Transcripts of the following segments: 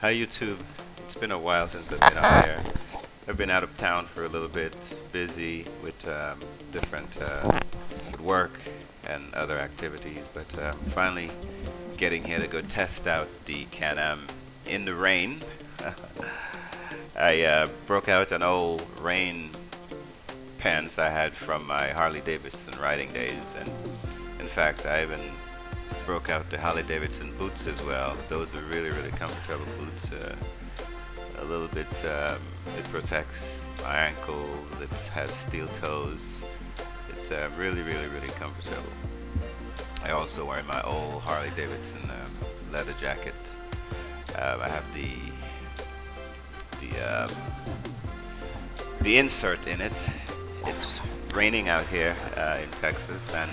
Hi YouTube. It's been a while since I've been on here. I've been out of town for a little bit, busy with different work and other activities, but finally getting here to go test out the Can-Am in the rain. I broke out an old rain pants I had from my Harley Davidson riding days, and in fact I even broke out the Harley Davidson boots as well. Those are really, really comfortable boots. A little bit, it protects my ankles. It has steel toes. It's really, really, really comfortable. I also wear my old Harley Davidson leather jacket. I have the the insert in it. It's raining out here in Texas, and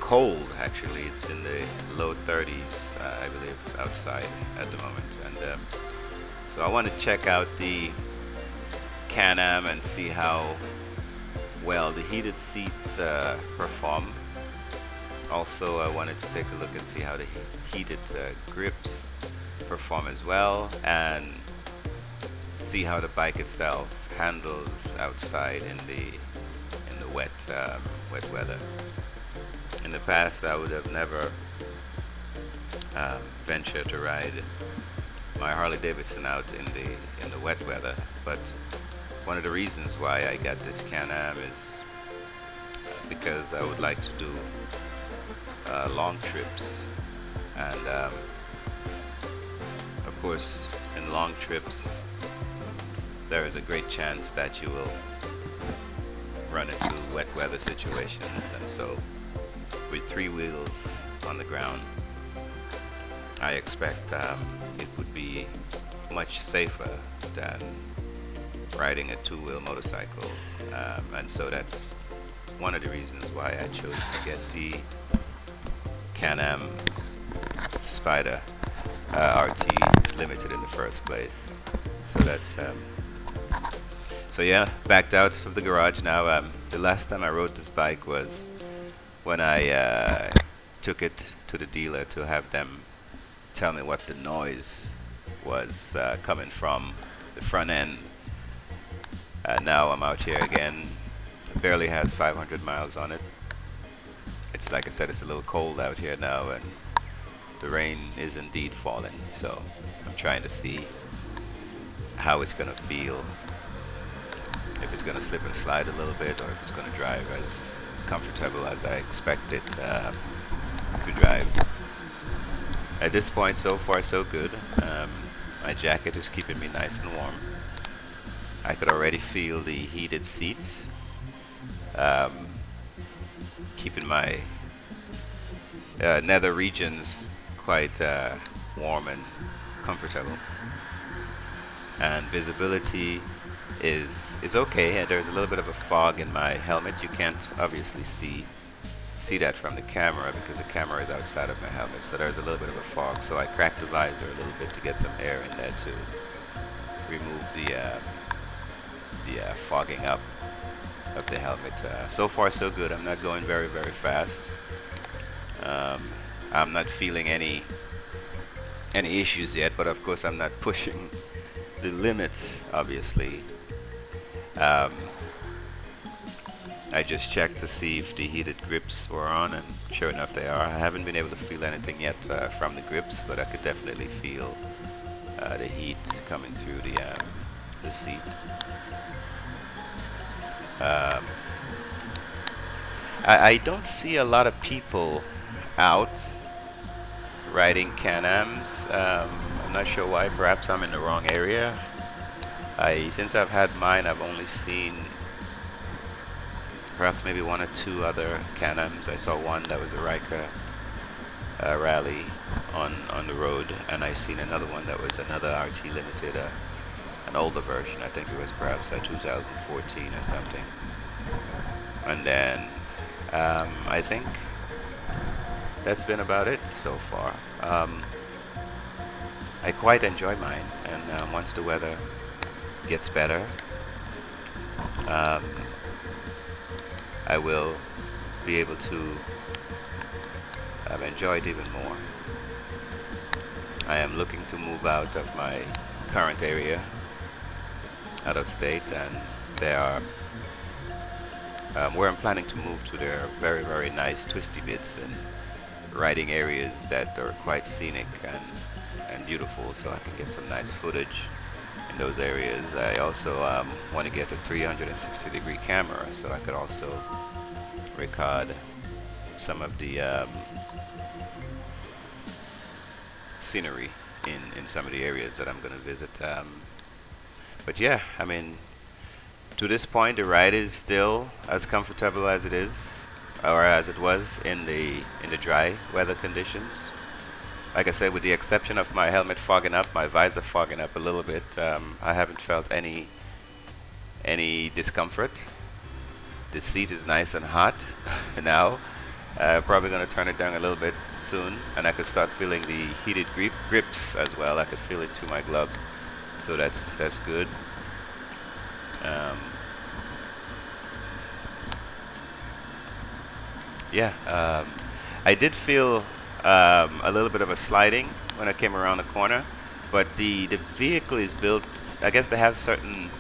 cold actually. It's in the low 30s, I believe, outside at the moment. And so I want to check out the Can-Am and see how well the heated seats perform. Also, I wanted to take a look and see how the heated grips perform as well, and see how the bike itself handles outside in the wet weather. In the past, I would have never ventured to ride my Harley Davidson out in the wet weather, but one of the reasons why I got this Can-Am is because I would like to do long trips, and of course, in long trips, there is a great chance that you will run into wet weather situations, and so with three wheels on the ground, I expect it would be much safer than riding a two-wheel motorcycle, and so that's one of the reasons why I chose to get the Can-Am Spider RT Limited in the first place. So that's so yeah, backed out of the garage now. The last time I rode this bike was when I took it to the dealer to have them tell me what the noise was coming from the front end. Now I'm out here again. It barely has 500 miles on it. It's like I said, it's a little cold out here now, and the rain is indeed falling. So I'm trying to see how it's gonna feel. If it's gonna slip and slide a little bit, or if it's gonna drive as comfortable as I expect it to drive. At this point, so far so good. My jacket is keeping me nice and warm. I could already feel the heated seats, keeping my nether regions quite warm and comfortable. And visibility is okay. There's a little bit of a fog in my helmet. You can't obviously see that from the camera because the camera is outside of my helmet, so there's a little bit of a fog. So I cracked the visor a little bit to get some air in there to remove the fogging up of the helmet. So far so good. I'm not going very, very fast. I'm not feeling any issues yet, but of course I'm not pushing the limits, obviously. I just checked to see if the heated grips were on, and sure enough they are. I haven't been able to feel anything yet from the grips, but I could definitely feel the heat coming through the seat. I don't see a lot of people out riding Can-Ams. I'm not sure why. Perhaps I'm in the wrong area. Since I've had mine, I've only seen perhaps maybe one or two other Can-Ams. I saw one that was a Riker rally on the road, and I seen another one that was another RT Limited, an older version. I think it was perhaps a 2014 or something. And then I think that's been about it so far. I quite enjoy mine, and once the weather gets better, I will be able to enjoy it even more. I am looking to move out of my current area, out of state, and there are where I'm planning to move to. There are very, very nice twisty bits and riding areas that are quite scenic and beautiful, so I can get some nice footage in those areas. I also want to get a 360-degree camera, so I could also record some of the scenery in some of the areas that I'm going to visit. But yeah, I mean, to this point, the ride is still as comfortable as it is, or as it was in the dry weather conditions. Like I said, with the exception of my helmet fogging up, my visor fogging up a little bit, I haven't felt any discomfort. The seat is nice and hot now. Probably going to turn it down a little bit soon, and I could start feeling the heated grips as well. I could feel it through my gloves, so that's good. Um, yeah, I did feel a little bit of a sliding when I came around the corner, but the vehicle is built. I guess they have certain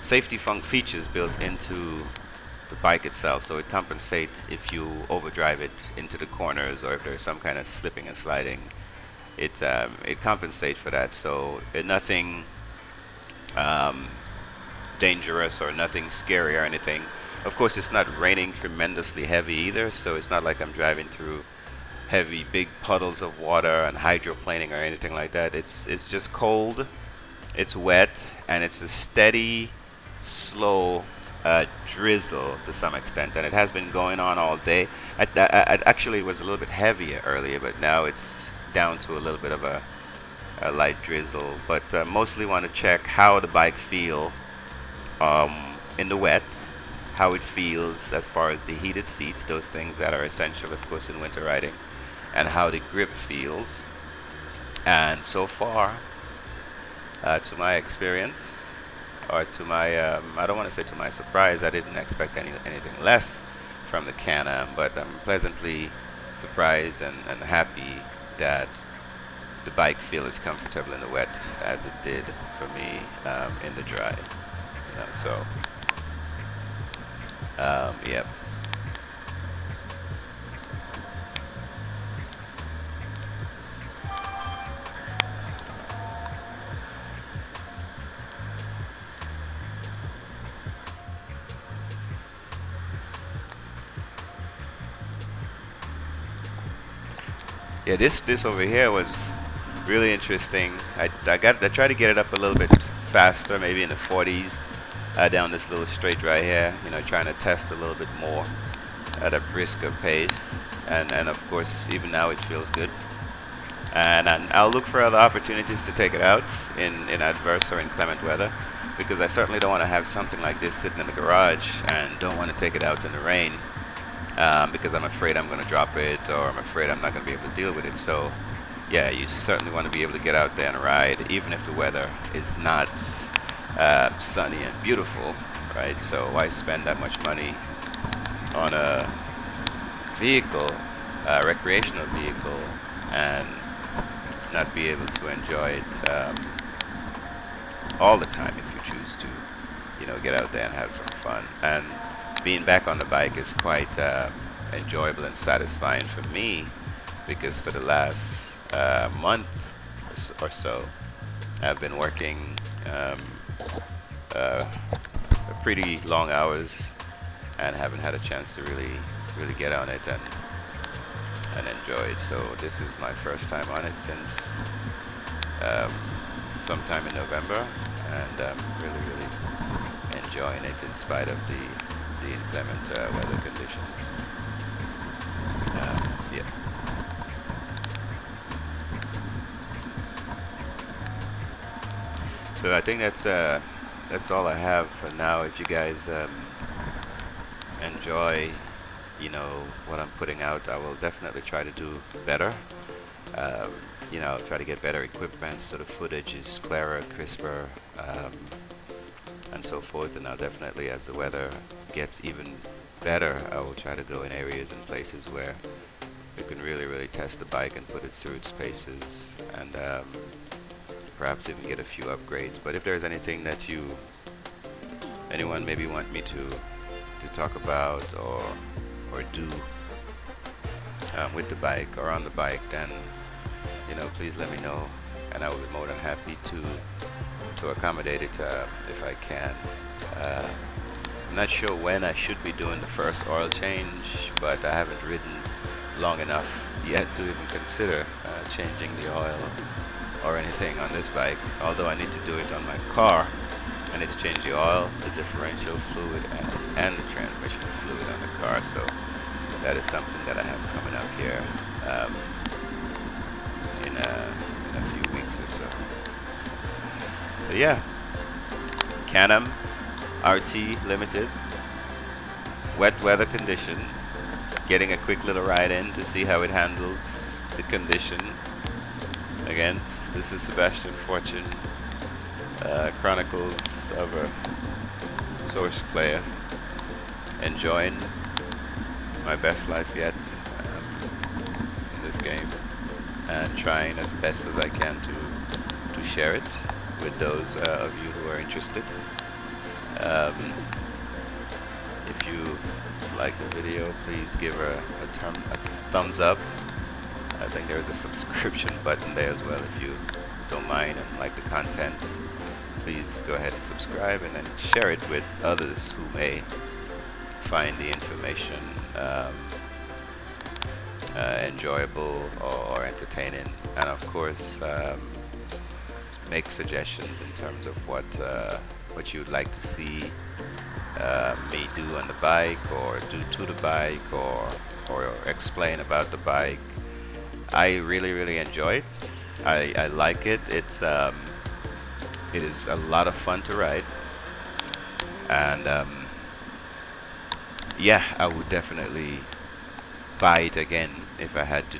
safety features built into the bike itself, so it compensates if you overdrive it into the corners or if there's some kind of slipping and sliding. It compensates for that, so nothing um, dangerous or nothing scary or anything. Of course, it's not raining tremendously heavy either, so it's not like I'm driving through heavy big puddles of water and hydroplaning or anything like that. It's just cold, it's wet, and it's a steady, slow drizzle to some extent, and it has been going on all day. Actually, it was a little bit heavier earlier, but now it's down to a little bit of a light drizzle. But mostly want to check how the bike feel in the wet, how it feels as far as the heated seats, those things that are essential, of course, in winter riding, and how the grip feels. And so far, to my experience, or to my, I don't want to say to my surprise, I didn't expect anything less from the Can-Am, but I'm pleasantly surprised and happy that the bike feels as comfortable in the wet as it did for me in the dry. So, yep. Yeah, this over here was really interesting. I tried to get it up a little bit faster, maybe in the 40s, down this little straight right here. You know, trying to test a little bit more at a brisker pace, and of course, even now it feels good. And I'll look for other opportunities to take it out in adverse or inclement weather, because I certainly don't want to have something like this sitting in the garage and don't want to take it out in the rain. Because I'm afraid I'm going to drop it, or I'm afraid I'm not going to be able to deal with it. So, yeah, you certainly want to be able to get out there and ride, even if the weather is not sunny and beautiful, right? So why spend that much money on a vehicle, a recreational vehicle, and not be able to enjoy it all the time if you choose to, get out there and have some fun. And being back on the bike is quite enjoyable and satisfying for me, because for the last month or so, I've been working pretty long hours and haven't had a chance to really get on it and enjoy it. So this is my first time on it since sometime in November, and I'm really enjoying it in spite of the inclement weather conditions. Yeah. So I think that's all I have for now. If you guys enjoy, what I'm putting out, I will definitely try to do better. Try to get better equipment so the footage is clearer, crisper, and so forth. And I'll definitely, as the weather gets even better, I will try to go in areas and places where we can really test the bike and put it through its paces, and perhaps even get a few upgrades. But if there's anything that anyone maybe want me to talk about or do with the bike or on the bike, then please let me know, and I will be more than happy to accommodate it if I can. I'm not sure when I should be doing the first oil change, but I haven't ridden long enough yet to even consider changing the oil or anything on this bike, although I need to do it on my car. I need to change the oil, the differential fluid, and the transmission fluid on the car, so that is something that I have coming up here in a few weeks or so. So yeah, Can-Am RT Limited, wet weather condition, getting a quick little ride in to see how it handles the condition. Again, this is Sebastian Fortune, Chronicles of a Source Player, enjoying my best life yet in this game, and trying as best as I can to share it with those of you who are interested. If you like the video, please give her a thumbs up. I think there's a subscription button there as well. If you don't mind and like the content, please go ahead and subscribe, and then share it with others who may find the information enjoyable or entertaining, and of course make suggestions in terms of what you'd like to see me do on the bike, or do to the bike, or explain about the bike. I really enjoy it. I like it. It is a lot of fun to ride, and yeah, I would definitely buy it again if I had to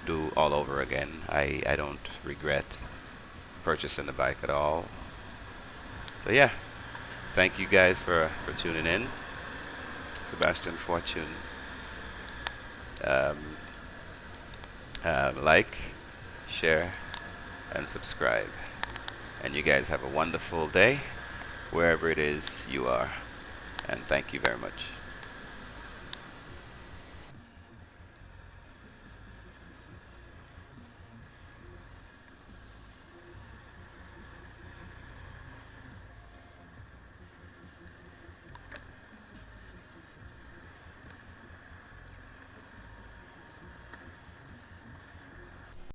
do all over again. I don't regret purchasing the bike at all. So yeah, thank you guys for tuning in. Sebastian Fortune. Like, share, and subscribe. And you guys have a wonderful day wherever it is you are. And thank you very much.